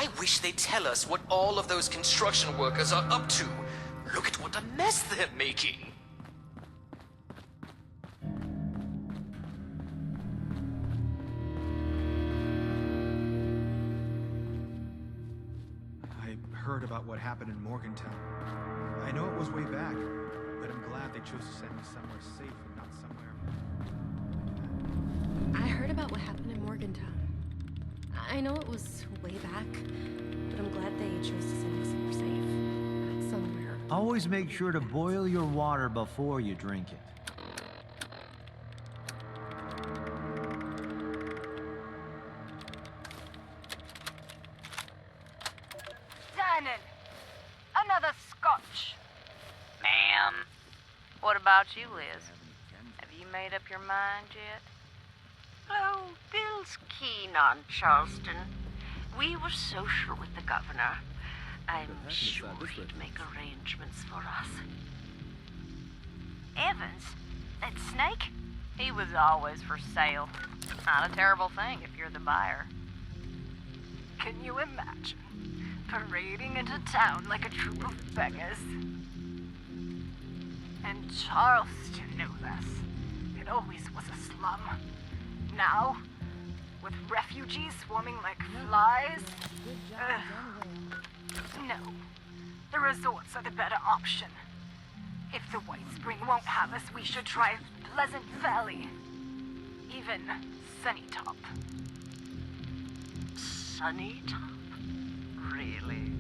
I wish they'd tell us what all of those construction workers are up to. Look at what a mess they're making. I heard about what happened in Morgantown. I know it was way back, but I'm glad they chose to send me somewhere safe and not somewhere... I heard about what happened in Morgantown. I know it was way back, but I'm glad they chose to send me somewhere safe. Not somewhere... Always make sure to boil your water before you drink it. Tannen! Another scotch! Ma'am. What about you, Liz? Have you made up your mind yet? Oh, Bill's keen on Charleston. We were social with the governor. I'm sure he'd make arrangements for us. Evans? That snake? He was always for sale. Not a terrible thing if you're the buyer. Can you imagine? Parading into town like a troop of beggars. And Charleston knew this. It always was a slum. Now, with refugees swarming like flies... No. The resorts are the better option. If the White Spring won't have us, we should try Pleasant Valley. Even Sunnytop. Sunnytop? Really?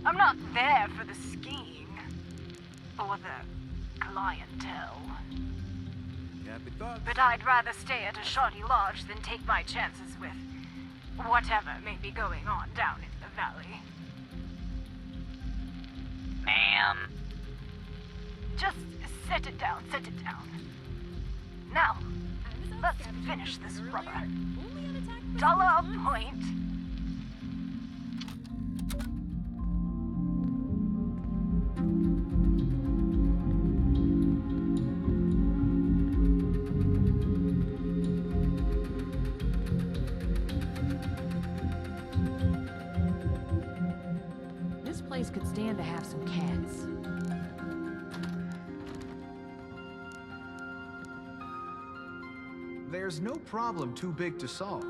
I'm not there for the skiing. Or the clientele. But I'd rather stay at a shoddy lodge than take my chances with whatever may be going on down in the valley. Ma'am. Just set it down, set it down. Now, let's finish this rubber. $1 a point. This place could stand to have some cats. There's no problem too big to solve.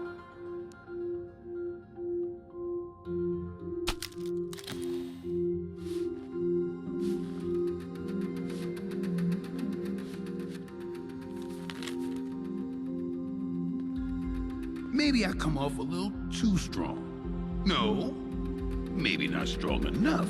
Maybe I come off a little too strong. No, maybe not strong enough.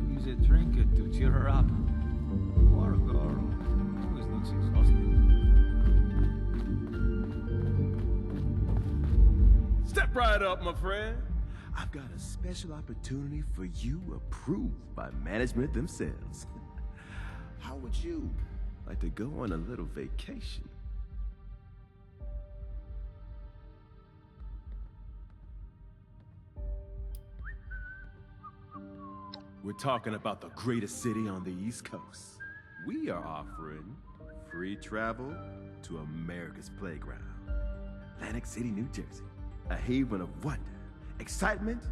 Use a trinket to cheer her up. Poor girl. Always looks exhausted. Step right up, my friend. I've got a special opportunity for you approved by management themselves. How would you like to go on a little vacation? We're talking about the greatest city on the East Coast. We are offering free travel to America's playground. Atlantic City, New Jersey. A haven of wonder, excitement,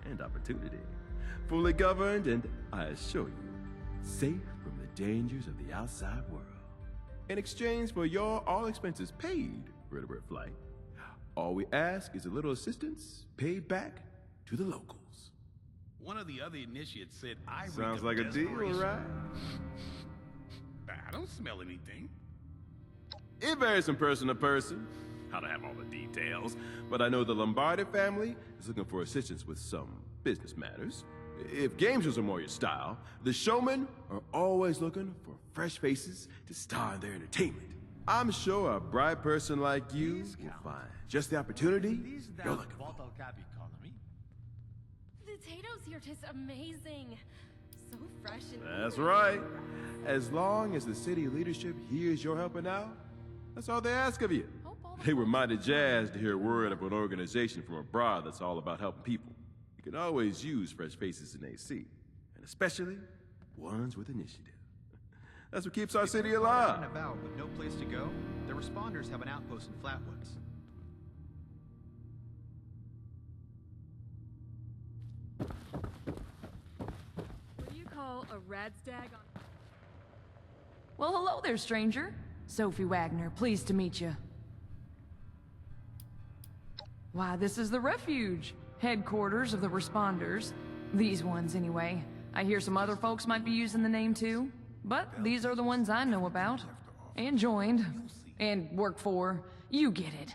and opportunity. Fully governed and, I assure you, safe from the dangers of the outside world. In exchange for your all expenses paid Red flight, all we ask is a little assistance paid back to the locals. One of the other initiates said I Sounds like a deal, right? I don't smell anything. It varies from person to person. I don't have all the details, but I know the Lombardi family is looking for assistance with some business matters. If game shows are more your style, the showmen are always looking for fresh faces to star in their entertainment. I'm sure a bright person like you will find just the opportunity you're looking for. bottle cap economy. The potatoes here taste amazing. So fresh and That's right. As long as the city leadership hears you're helping out, that's all they ask of you. They were mighty jazzed to hear word of an organization from abroad that's all about helping people. You can always use fresh faces in AC, and especially ones with initiative. That's what keeps our city Out alive. and about with no place to go, the responders have an outpost in Flatwoods. What do you call a radstag on... Well, hello there, stranger. Sophie Wagner, pleased to meet you. Why, this is the Refuge, headquarters of the Responders. These ones, anyway. I hear some other folks might be using the name too, but these are the ones I know about, and joined, and work for. You get it.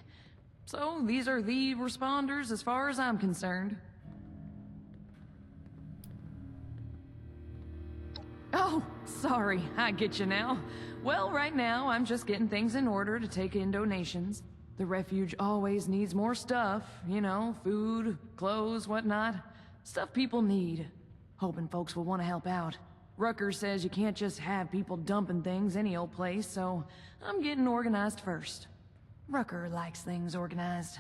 So, these are the Responders as far as I'm concerned. Oh, sorry, I get you now. Well, right now, I'm just getting things in order to take in donations. The Refuge always needs more stuff, you know, food, clothes, whatnot. Stuff people need. Hoping folks will want to help out. Rucker says you can't just have people dumping things any old place, so I'm getting organized first. Rucker likes things organized.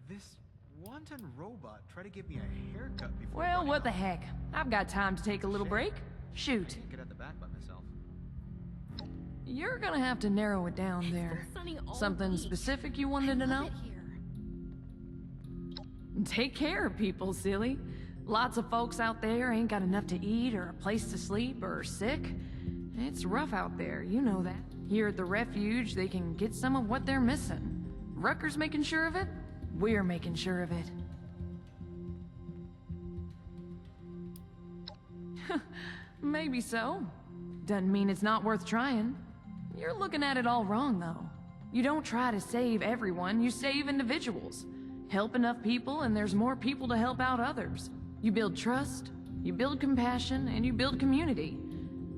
This wanton robot tried to give me a haircut before. Well, running what the off. heck? I've got time to take a little break. Shoot. Can't get at the back by myself. You're gonna have to narrow it down there. Sunny all Something week. specific you wanted to I know? love it here. Take care of people, silly. Lots of folks out there ain't got enough to eat or a place to sleep or are sick. It's rough out there, you know that. Here at the Refuge, they can get some of what they're missing. Rucker's making sure of it. We're making sure of it. Maybe so. Doesn't mean it's not worth trying. You're looking at it all wrong, though. You don't try to save everyone, you save individuals. Help enough people, and there's more people to help out others. You build trust, you build compassion, and you build community.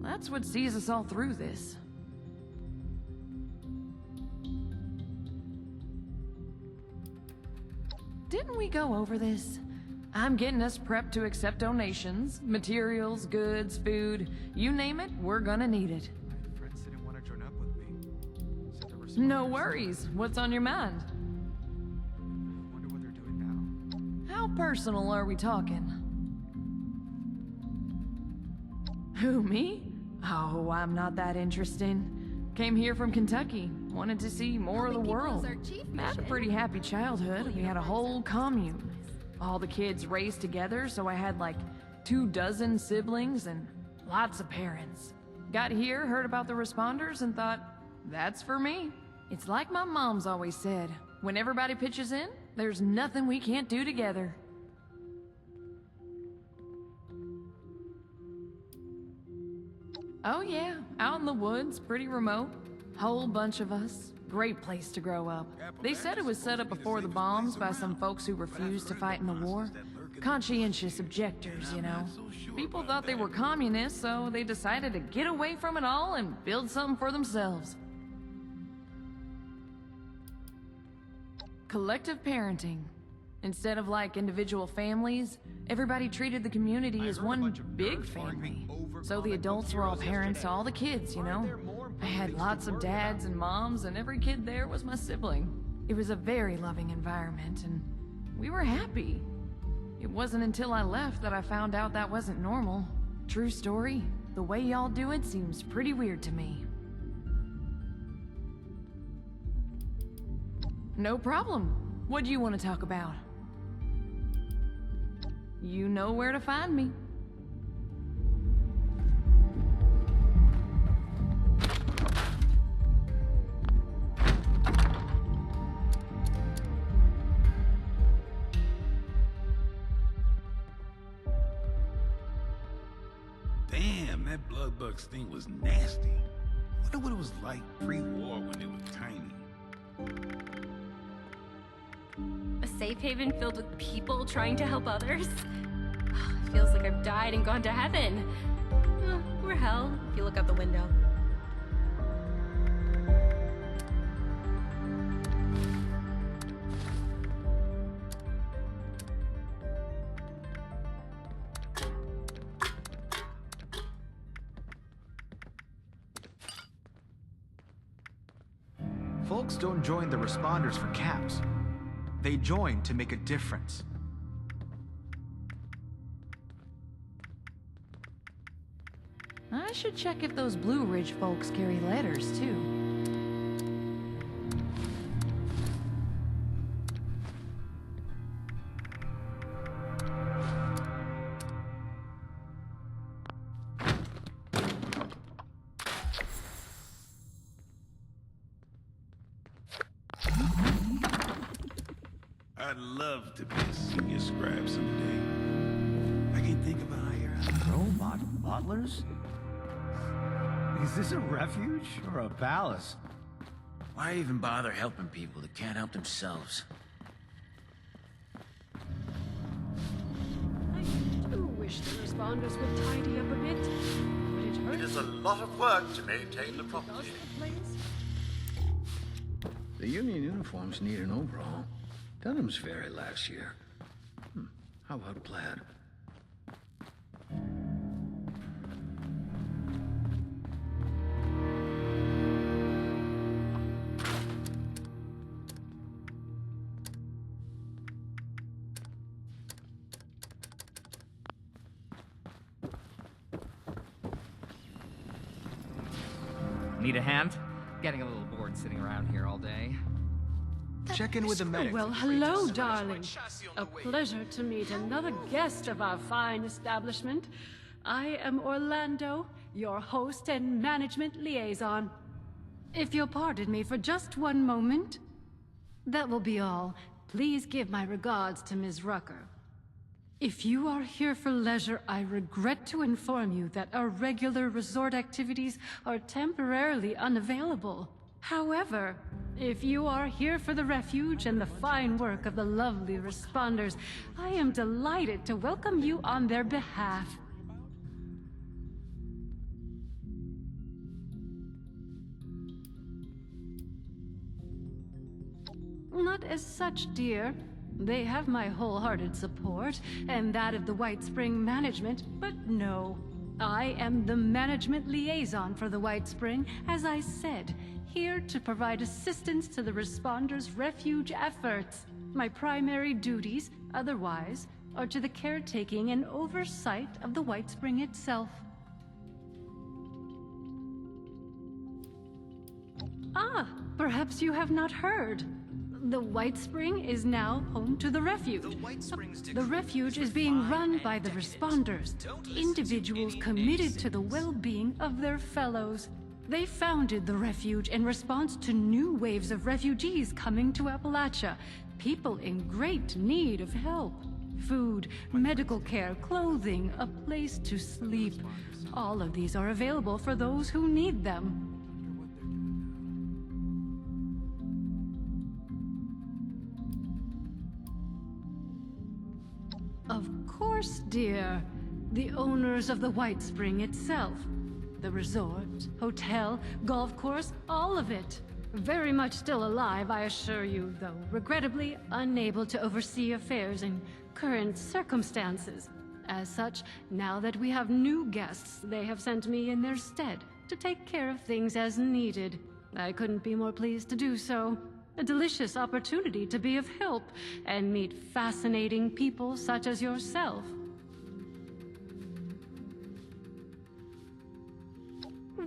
That's what sees us all through this. Didn't we go over this? I'm getting us prepped to accept donations, materials, goods, food. You name it, we're gonna need it. I had friends didn't want to join up with me. Said there were No responders. worries. What's on your mind? I wonder what they're doing now. How personal are we talking? Who, me? Oh, I'm not that interesting. Came here from Kentucky. Wanted to see more of the Helping people is world. our chief Had a mission. pretty happy childhood. We had a whole commune. All the kids raised together, so I had like 24 siblings and lots of parents. Got here, heard about the Responders, and thought, that's for me. It's like my mom's always said, when everybody pitches in, there's nothing we can't do together. Oh yeah, out in the woods, pretty remote. Whole bunch of us. Great place to grow up. They said it was set up before the bombs by some folks who refused to fight in the war. Conscientious objectors, you know. People thought they were communists, so they decided to get away from it all and build something for themselves. Collective parenting. Instead of like individual families, everybody treated the community as one big family. So the adults were all parents to all the kids, you know? I had lots of dads and moms, and every kid there was my sibling. It was a very loving environment, and we were happy. It wasn't until I left that I found out that wasn't normal. True story, the way y'all do it seems pretty weird to me. No problem. What do you want to talk about? You know where to find me. Damn, that bloodbug sting was nasty. Wonder what it was like pre-war when they were tiny. A safe haven filled with people trying to help others? Feels like I've died and gone to heaven. Or hell, if you look out the window. Folks don't join the responders for caps. They join to make a difference. I should check if those Blue Ridge folks carry letters, too. I'd love to be a senior scribe someday. I can think of a higher. Robot butlers? Is this a refuge or a palace? Why even bother helping people that can't help themselves? I do wish the responders would tidy up a bit. Would it hurt? It is a lot of work to maintain the property. The union uniforms need an overhaul. Dunham's very last year. How about plaid? Need a hand? Getting a little bored sitting around here all day. Check in with the medics. Well, hello, darling. A pleasure to meet another guest of our fine establishment. I am Orlando, your host and management liaison. If you'll pardon me for just one moment, that will be all. Please give my regards to Ms. Rucker. If you are here for leisure, I regret to inform you that our regular resort activities are temporarily unavailable. However, if you are here for the refuge and the fine work of the lovely responders, I am delighted to welcome you on their behalf. Not as such, dear. They have my wholehearted support, and that of the White Spring management, but no. I am the management liaison for the White Spring, as I said, here to provide assistance to the responders' refuge efforts. My primary duties, otherwise, are to the caretaking and oversight of the White Spring itself. Ah, perhaps you have not heard. The White Spring is now home to the refuge. The refuge is being run by the responders, individuals committed to the well-being of their fellows. They founded the refuge in response to new waves of refugees coming to Appalachia, people in great need of help. Food, medical care, clothing, a place to sleep. All of these are available for those who need them. Of course, dear. The owners of the White Spring itself. The resort, hotel, golf course, all of it. Very much still alive, I assure you, though regrettably unable to oversee affairs in current circumstances. As such, now that we have new guests, they have sent me in their stead to take care of things as needed. I couldn't be more pleased to do so. A delicious opportunity to be of help and meet fascinating people such as yourself.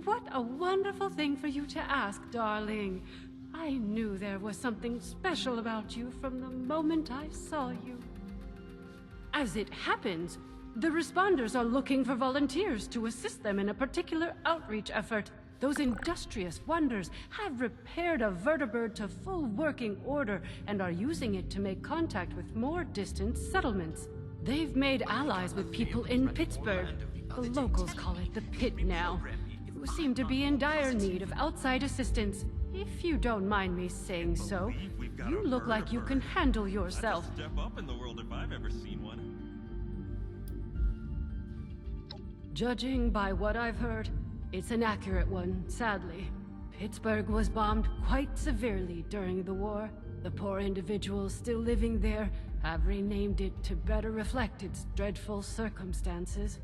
What a wonderful thing for you to ask, darling. I knew there was something special about you from the moment I saw you. As it happens, the responders are looking for volunteers to assist them in a particular outreach effort. Those industrious wonders have repaired a vertibird to full working order and are using it to make contact with more distant settlements. They've made allies with people in Pittsburgh. The locals call it the Pit now, who seem to be in dire need of outside assistance. If you don't mind me saying so, you look like you can handle yourself. Step up in the world if I've ever seen one. Judging by what I've heard, It's an accurate one, sadly. Pittsburgh was bombed quite severely during the war. The poor individuals still living there have renamed it to better reflect its dreadful circumstances.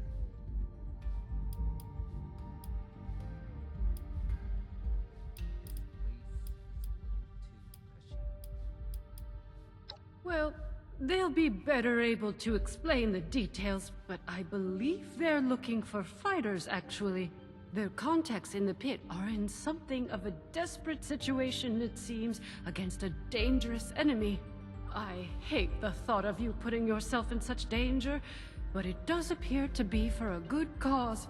Well, they'll be better able to explain the details, but I believe they're looking for fighters, actually. Their contacts in the pit are in something of a desperate situation, it seems, against a dangerous enemy. I hate the thought of you putting yourself in such danger, but it does appear to be for a good cause.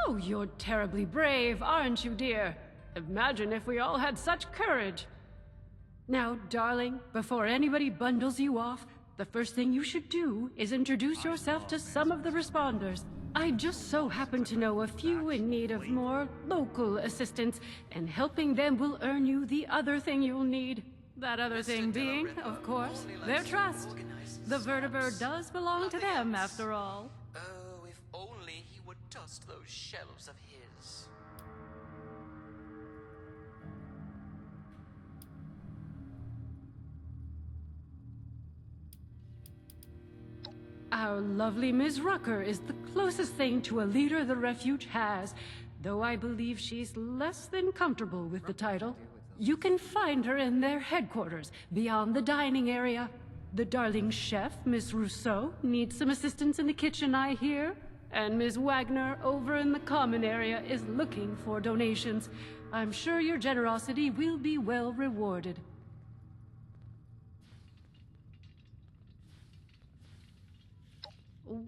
Oh, you're terribly brave, aren't you, dear? Imagine if we all had such courage. Now, darling, before anybody bundles you off, the first thing you should do is introduce yourself to some of the responders. I just so happen to know a few in need of more local assistance, and helping them will earn you the other thing you'll need. That other thing being, of course, their trust. The vertibird does belong to them, after all. Oh, if only he would dust those shelves of his. Our lovely Ms. Rucker is the closest thing to a leader the refuge has, though I believe she's less than comfortable with the title. You can find her in their headquarters, beyond the dining area. The darling chef, Miss Rousseau, needs some assistance in the kitchen, I hear. And Ms. Wagner, over in the common area, is looking for donations. I'm sure your generosity will be well rewarded.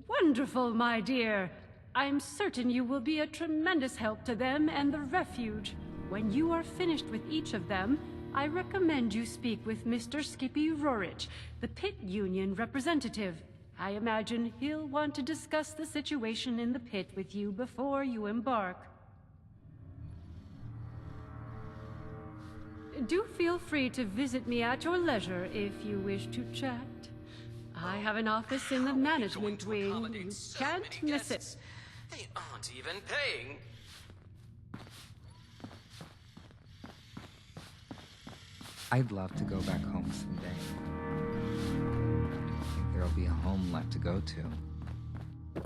Wonderful, my dear. I'm certain you will be a tremendous help to them and the refuge. When you are finished with each of them, I recommend you speak with Mr. Skippy Rorich, the Pit Union representative. I imagine he'll want to discuss the situation in the pit with you before you embark. Do feel free to visit me at your leisure if you wish to chat. I have an office in the management wing. You can't miss it. They aren't even paying. I'd love to go back home someday. I don't think there'll be a home left to go to.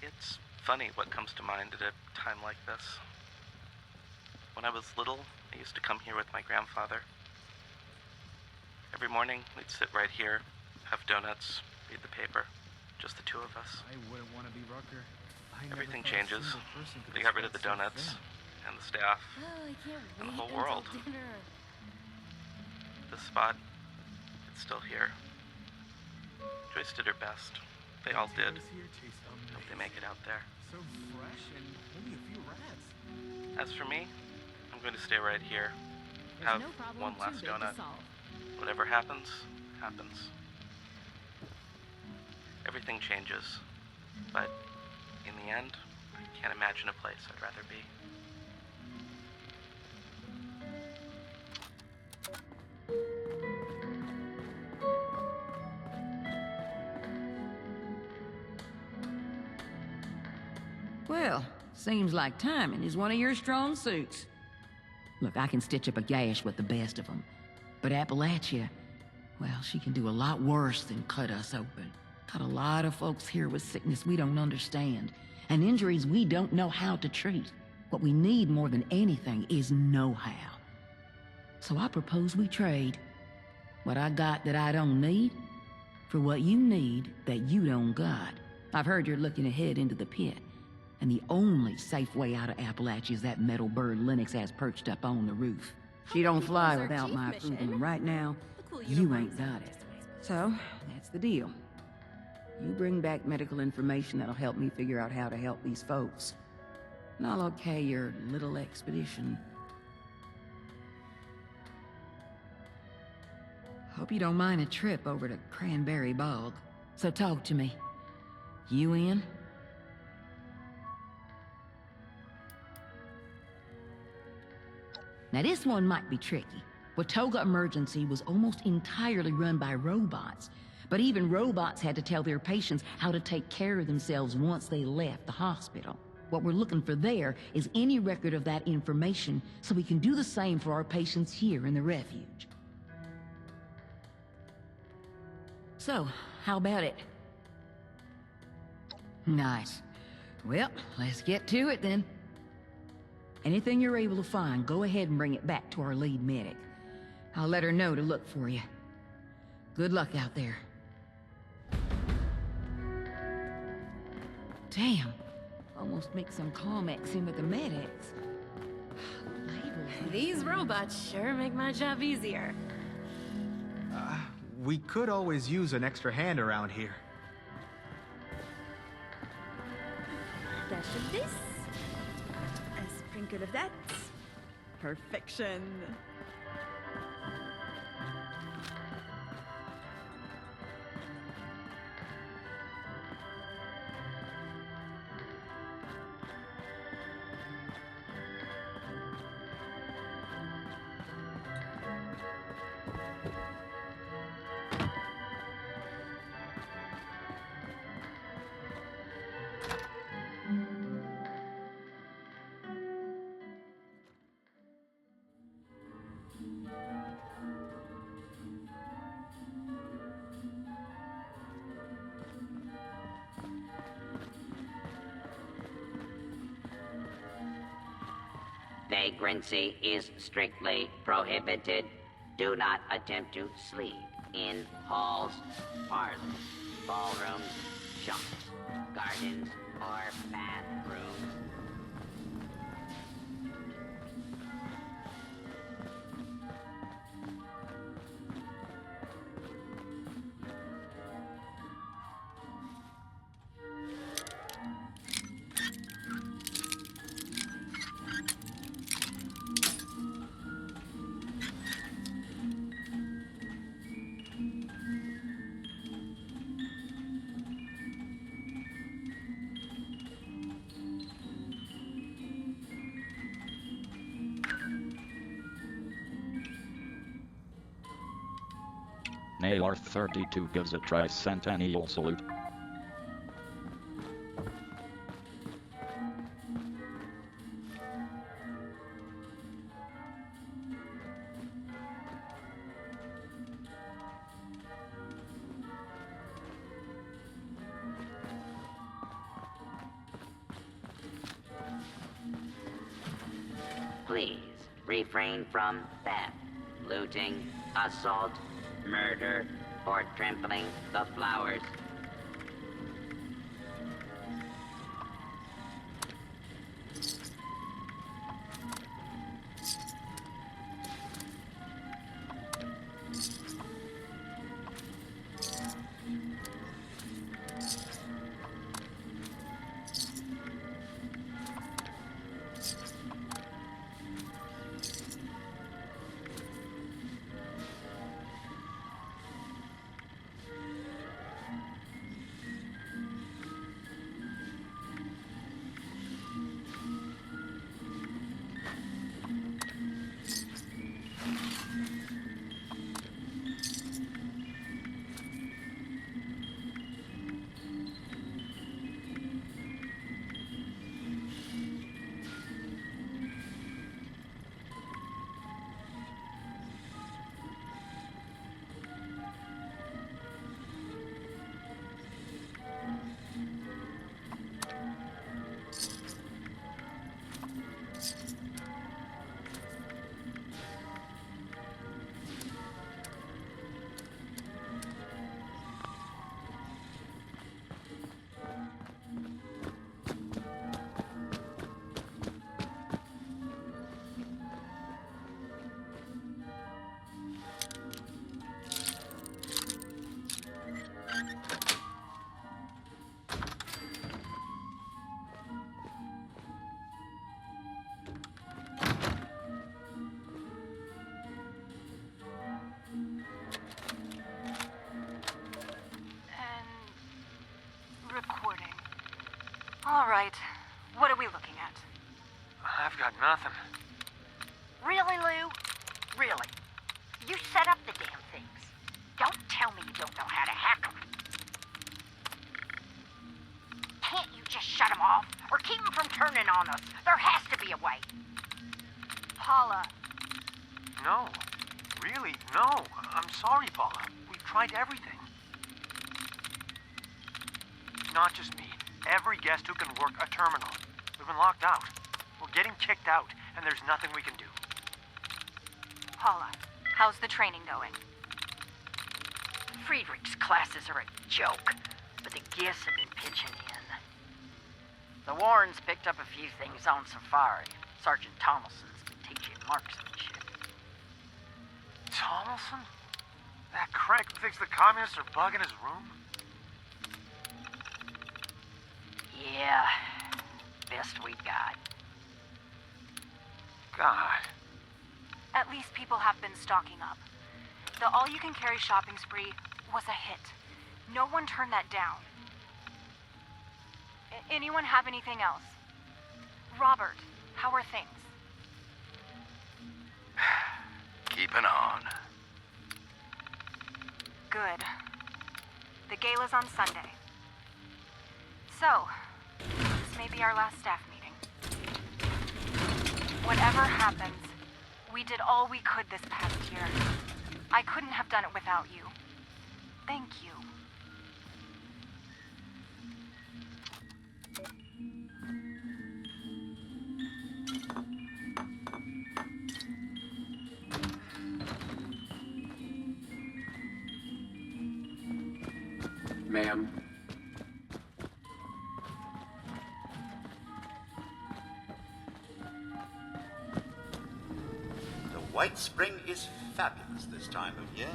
It's funny what comes to mind at a time like this. When I was little, I used to come here with my grandfather. Every morning, we'd sit right here, have donuts, read the paper. Just the two of us. I wouldn't want to be Rucker. Everything changes. They got rid of the donuts, and the staff, and the whole world. This spot, it's still here. Joyce did her best. They all did. Hope they make it out there. So fresh and only a few rats. As for me, I'm going to stay right here. Have one last donut. Whatever happens, happens. Everything changes, but in the end, I can't imagine a place I'd rather be. Well, seems like timing is one of your strong suits. Look, I can stitch up a gash with the best of them. But Appalachia, well, she can do a lot worse than cut us open. Got a lot of folks here with sickness we don't understand, and injuries we don't know how to treat. What we need more than anything is know-how. So I propose we trade. What I got that I don't need, for what you need that you don't got. I've heard you're looking ahead into the pit, and the only safe way out of Appalachia is that metal bird Lennox has perched up on the roof. She don't fly without my approval, and right now, you ain't got it. So, that's the deal. You bring back medical information that'll help me figure out how to help these folks. And I'll okay your little expedition. Hope you don't mind a trip over to Cranberry Bog. So talk to me. You in? Now this one might be tricky. Watoga Emergency was almost entirely run by robots, but even robots had to tell their patients how to take care of themselves once they left the hospital. What we're looking for there is any record of that information so we can do the same for our patients here in the refuge. So, how about it? Nice. Well, let's get to it then. Anything you're able to find, go ahead and bring it back to our lead medic. I'll let her know to look for you. Good luck out there. Damn. Almost make some comments in with the medics. These robots sure make my job easier. We could always use an extra hand around here. Dash of this. A sprinkle of that. Perfection. Vagrancy is strictly prohibited. Do not attempt to sleep in halls, parlors, ballrooms, shops, gardens, or bathrooms. Nalar 32 gives a tricentennial salute. Please refrain from theft, looting, assault, murder, or trampling the flowers. All right. What are we looking at? I've got nothing. Really, Lou? Really? keep them from turning on us. There has to be a way. Paula. No. Really, no. I'm sorry, Paula. We've tried everything. Not just me. Every guest who can work a terminal. We've been locked out. We're getting kicked out, and there's nothing we can do. Paula, how's the training going? Friedrich's classes are a joke, but the guests have been pitching in. The Warrens picked up a few things on safari. Sergeant Thomason's been teaching marksmanship. Thomason? That crank who thinks the communists are bugging his room? Yeah, best we got. God. At least people have been stocking up. The all-you-can-carry shopping spree was a hit. No one turned that down. Anyone have anything else? Robert, how are things? Keeping on. Good. The gala's on Sunday. So, this may be our last staff meeting. Whatever happens, we did all we could this past year. I couldn't have done it without you. Thank you. Ma'am. The White Spring is fabulous this time of year.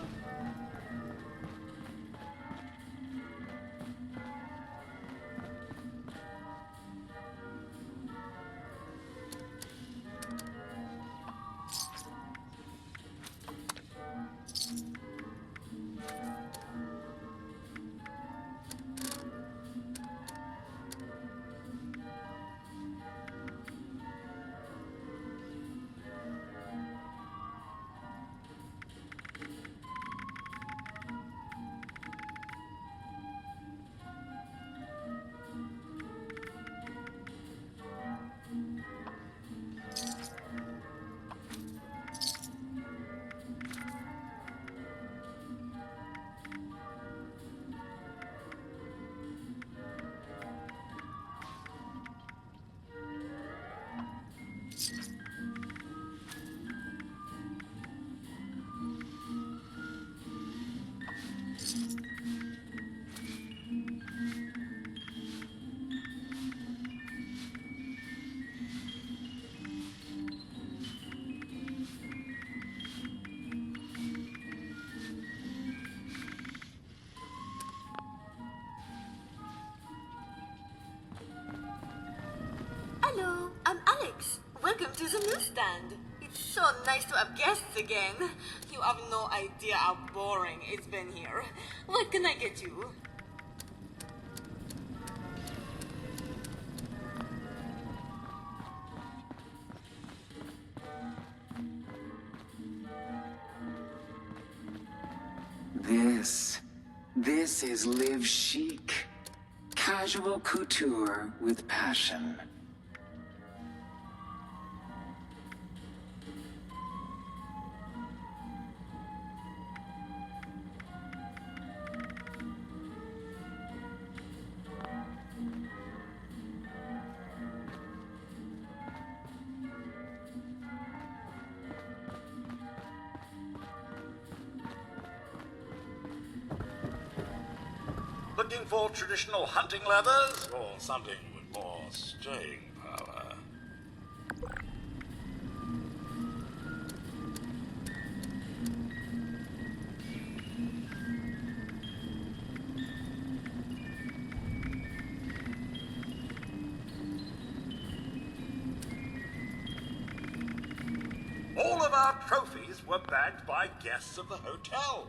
Hello, I'm Alex. Welcome to the newsstand. It's so nice to have guests again. You have no idea how boring it's been here. What can I get you? This is Live Chic. Casual couture with passion. Looking for traditional hunting leathers or something with more staying power? All of our trophies were bagged by guests of the hotel.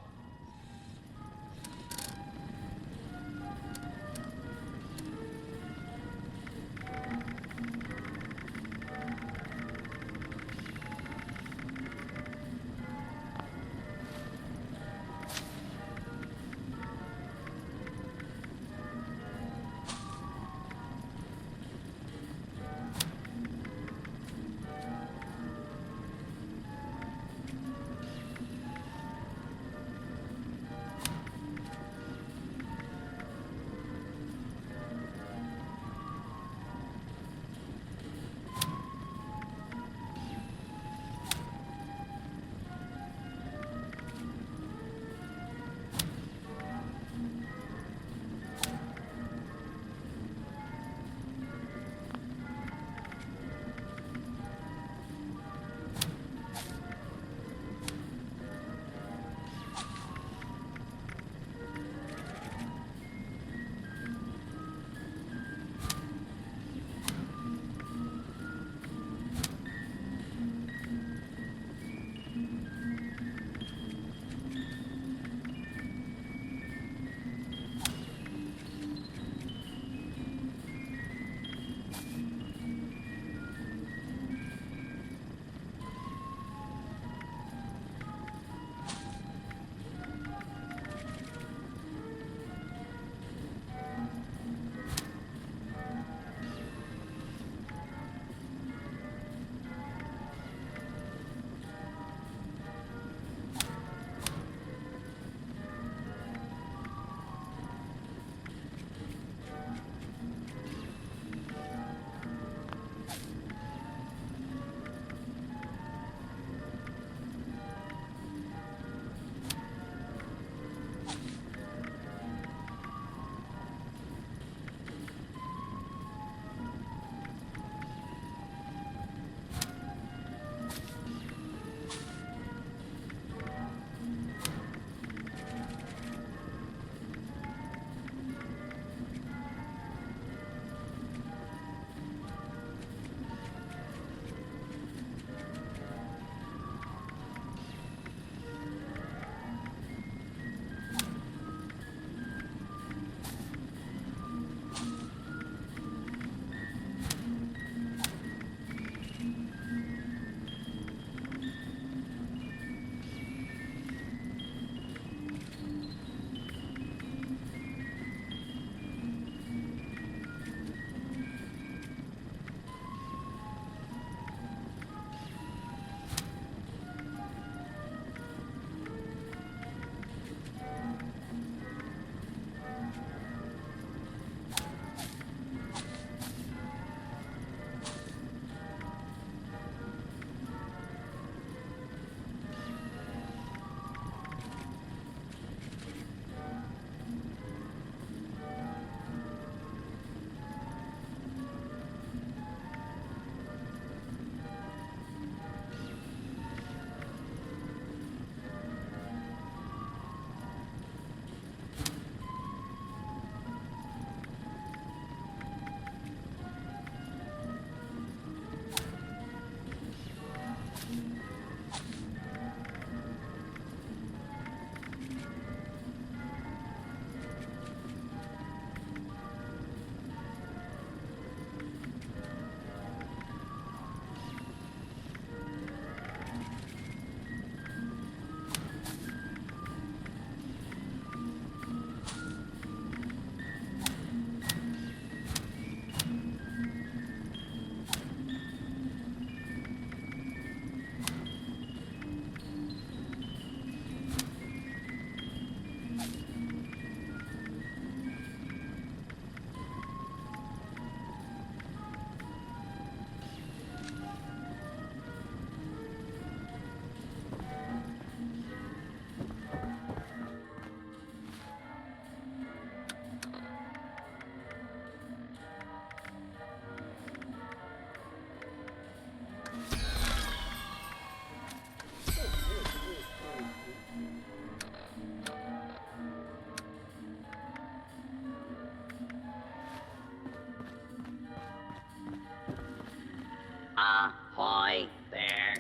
Ahoy there.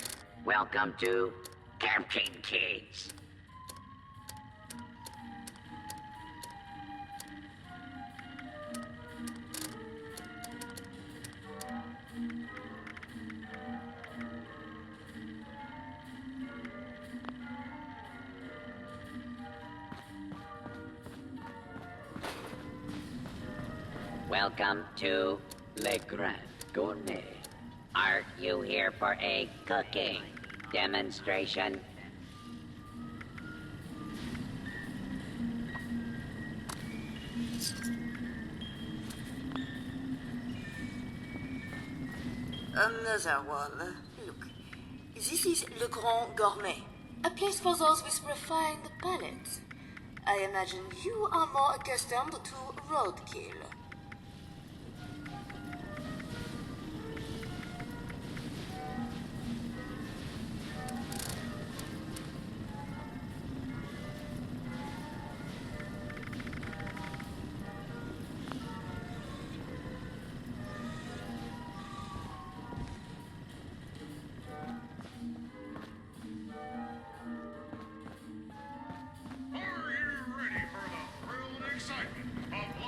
Welcome to Camping Kids. Welcome to Le Grand Gourmet. Are you here for a cooking demonstration? Another one. Look, this is Le Grand Gourmet, a place for those with refined palates. I imagine you are more accustomed to roadkill.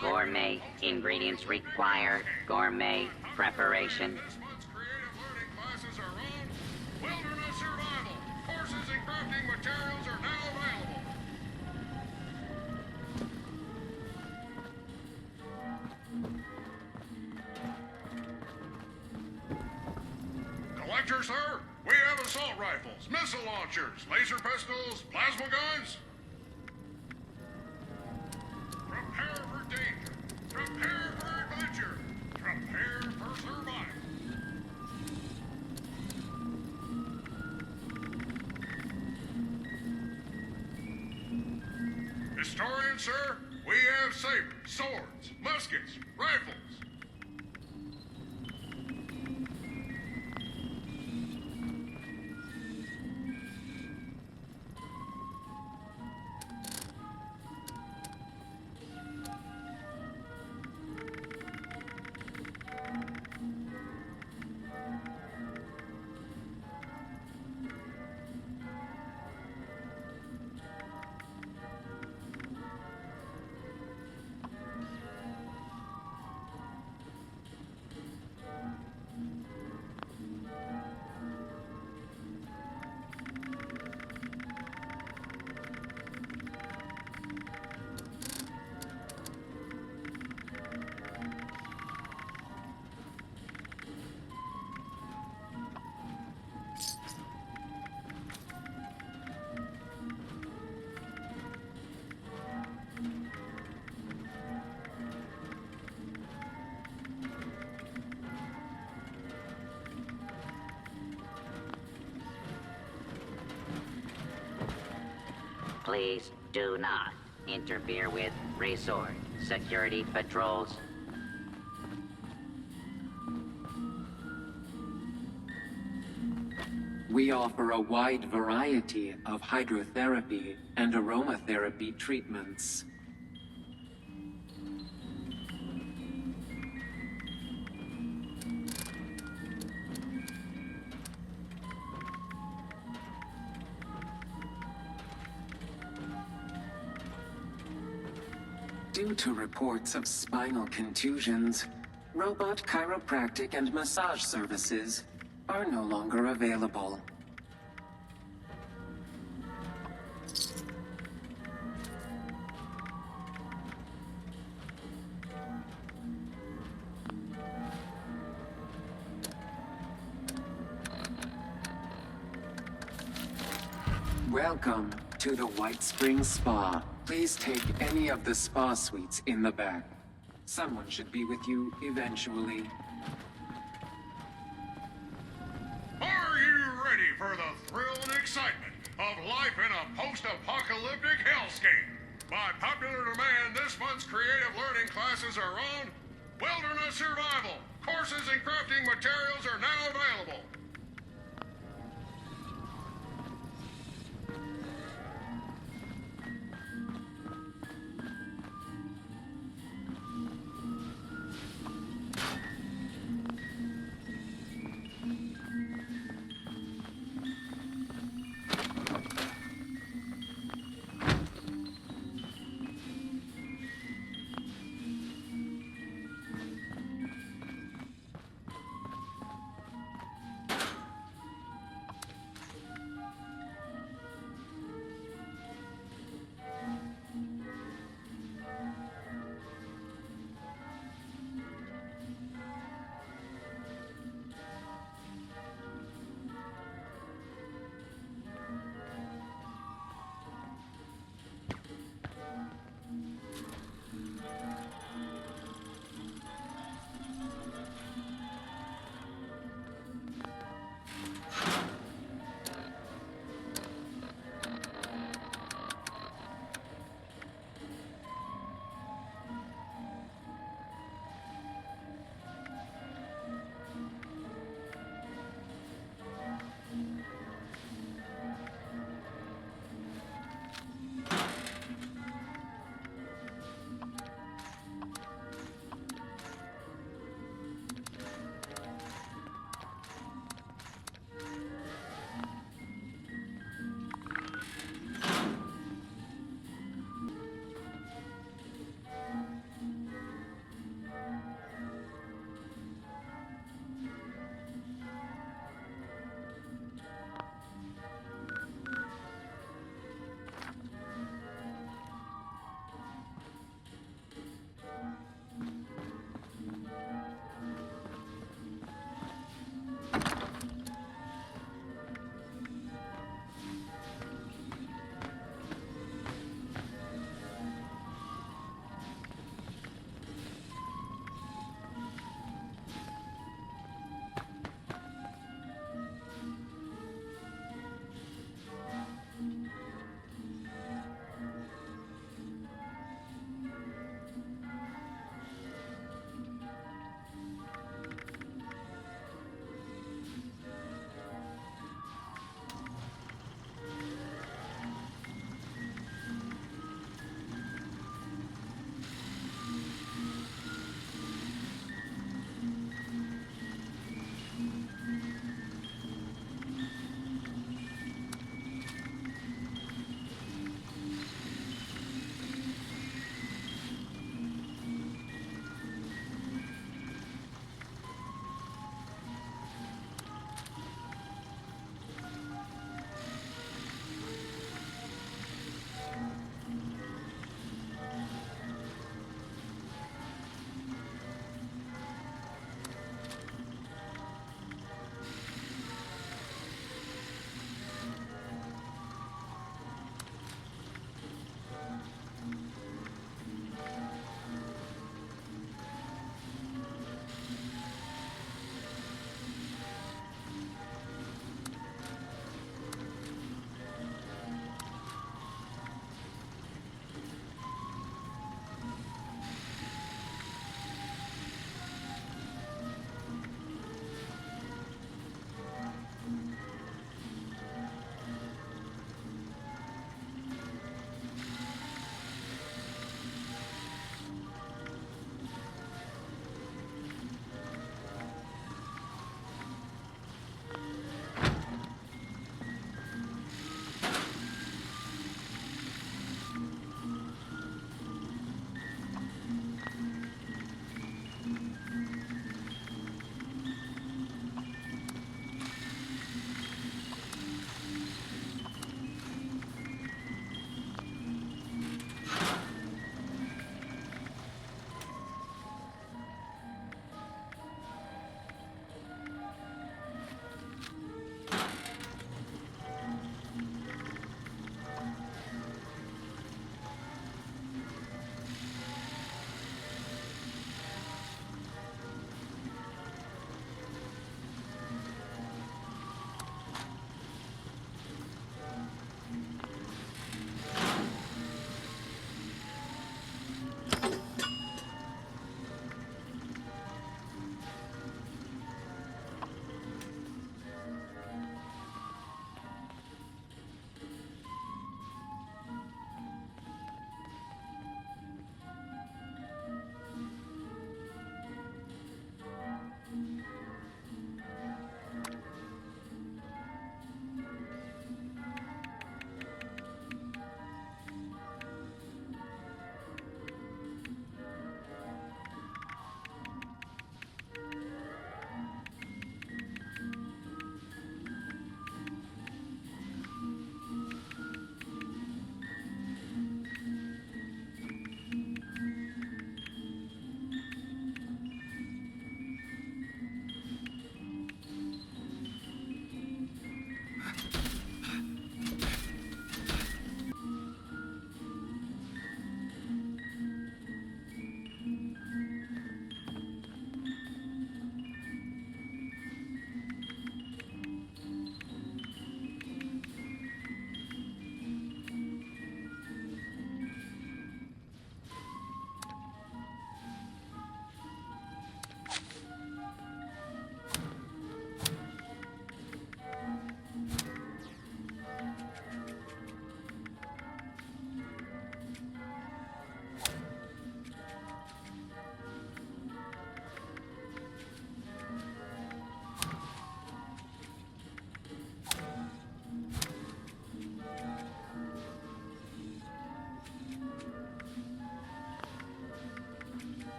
Gourmet ingredients require gourmet preparation. Wilderness survival. Courses and crafting materials are now available. Collector, sir, we have assault rifles, missile launchers, laser pistols, plasma guns. Prepare for danger. Prepare for adventure. Prepare for survival. Historian, sir, we have sabers, swords, muskets, rifles. Please do not interfere with resort security patrols. We offer a wide variety of hydrotherapy and aromatherapy treatments. Due to reports of spinal contusions, robot chiropractic and massage services are no longer available. Welcome to the White Springs Spa. Please take any of the spa suites in the back. Someone should be with you eventually. Are you ready for the thrill and excitement of life in a post-apocalyptic hellscape? By popular demand, this month's creative learning classes are on Wilderness Survival. Courses and crafting materials are now available.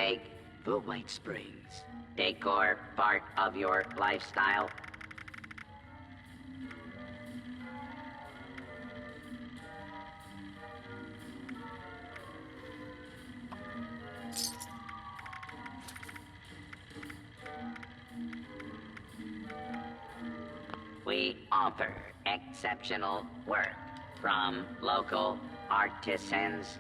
make the White Springs decor part of your lifestyle? We offer exceptional work from local artisans.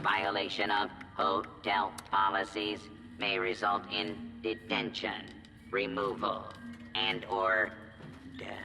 Violation of hotel policies may result in detention, removal, and/or death.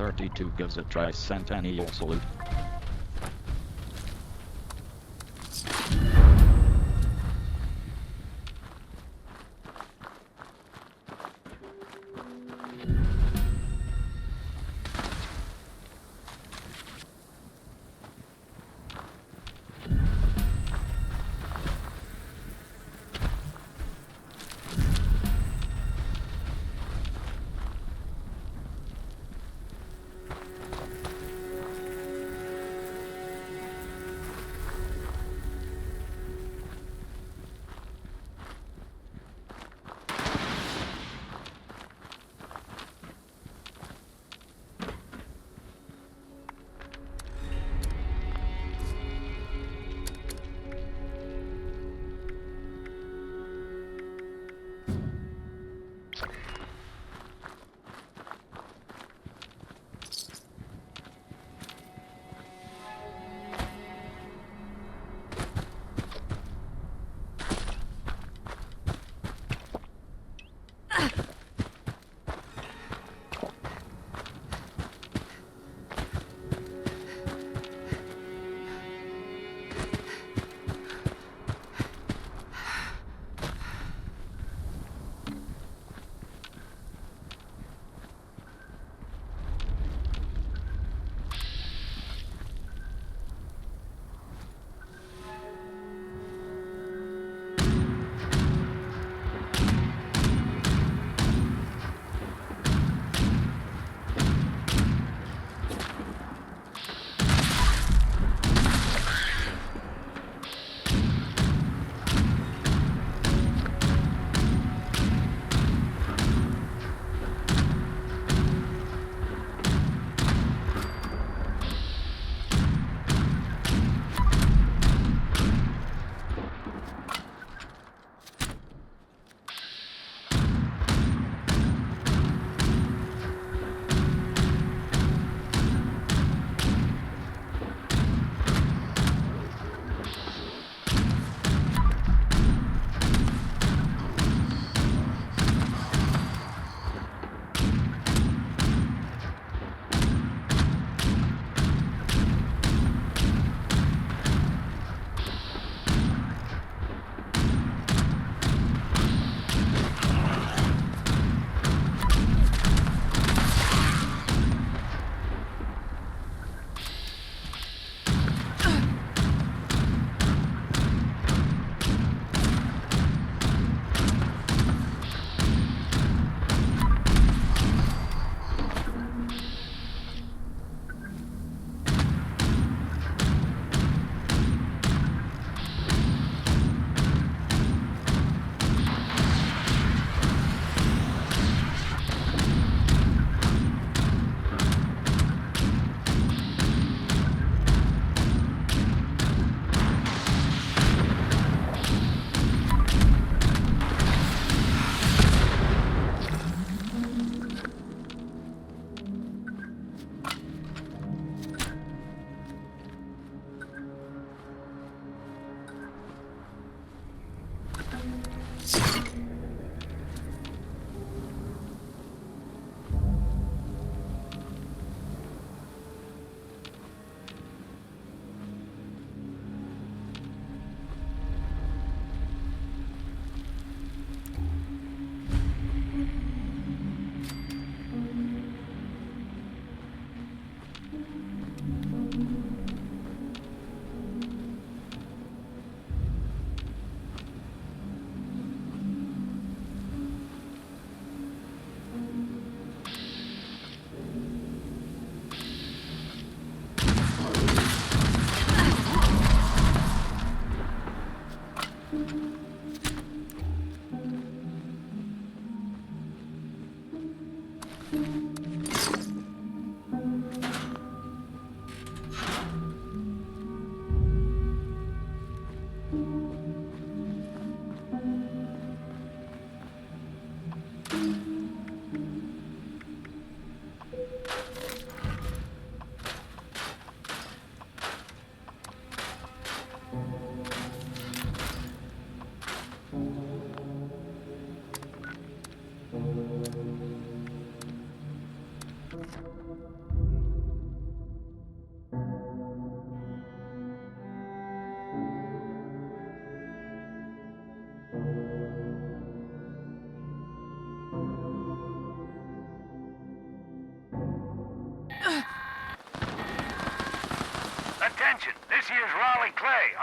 32 gives a tricentennial salute.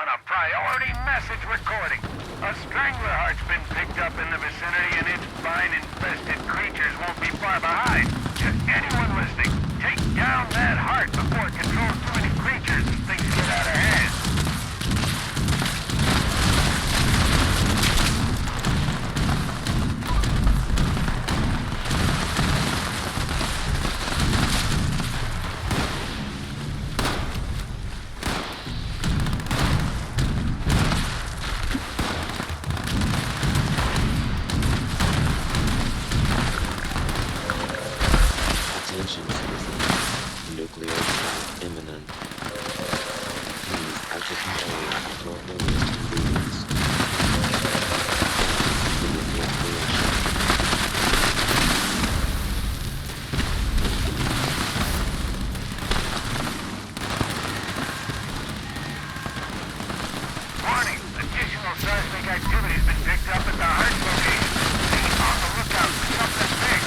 a priority message recording. A Stranglerheart's been picked up in the vicinity, and its vine-infested creatures won't be far behind. To anyone listening, take down that heart before it controls too many creatures and things get out of hand. Attention, citizens. Nuclear attack imminent. Please enter control at your earliest convenience. Immediate creation. Warning! Additional seismic activity's been picked up at the heart location. Be on the lookout for something big.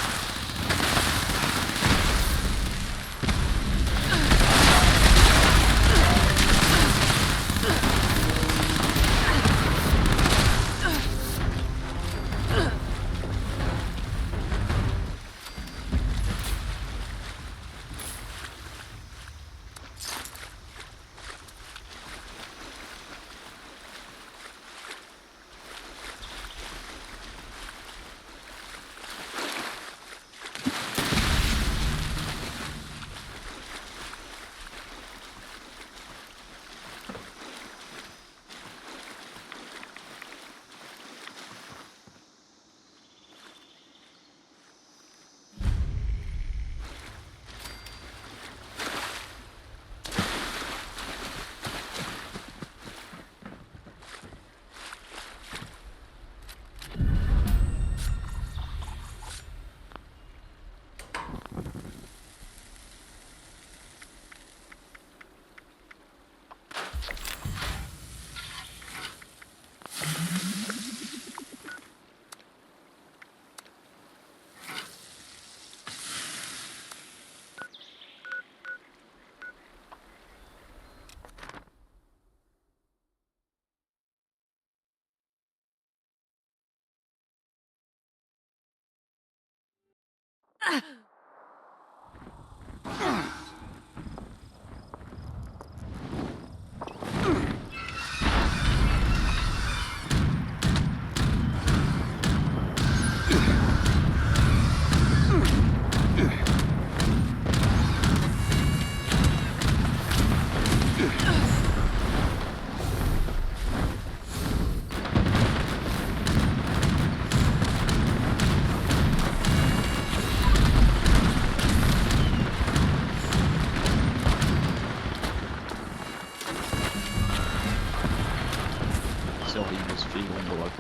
So he was feeling the luck.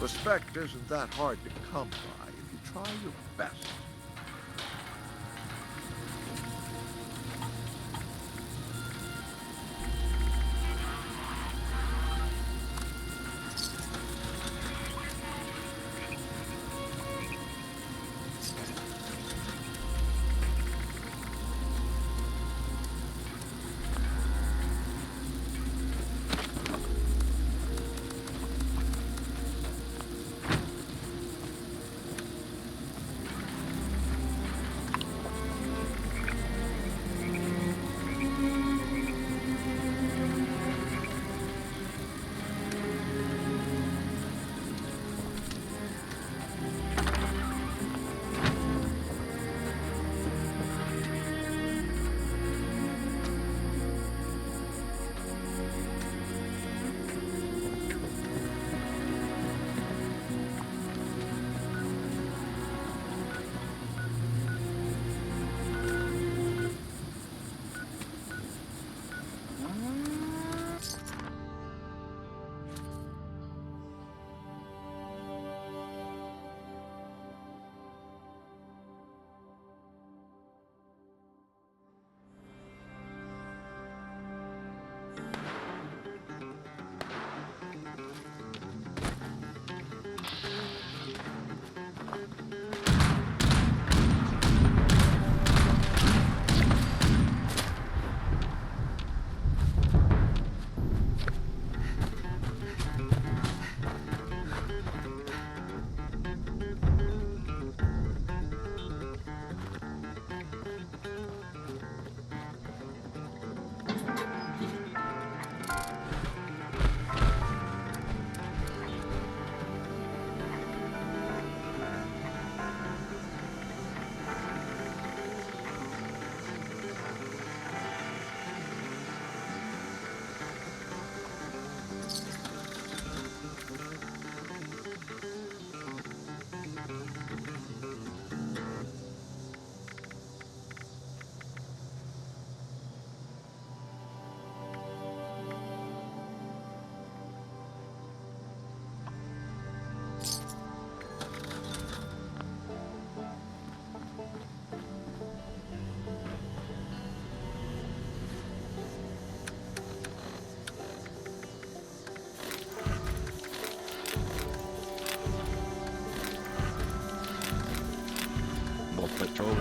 Respect isn't that hard to come by if you try your best.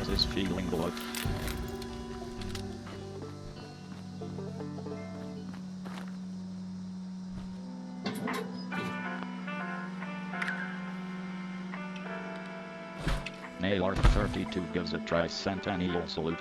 This is feeling blood. Naylor 32 gives a tricentennial salute.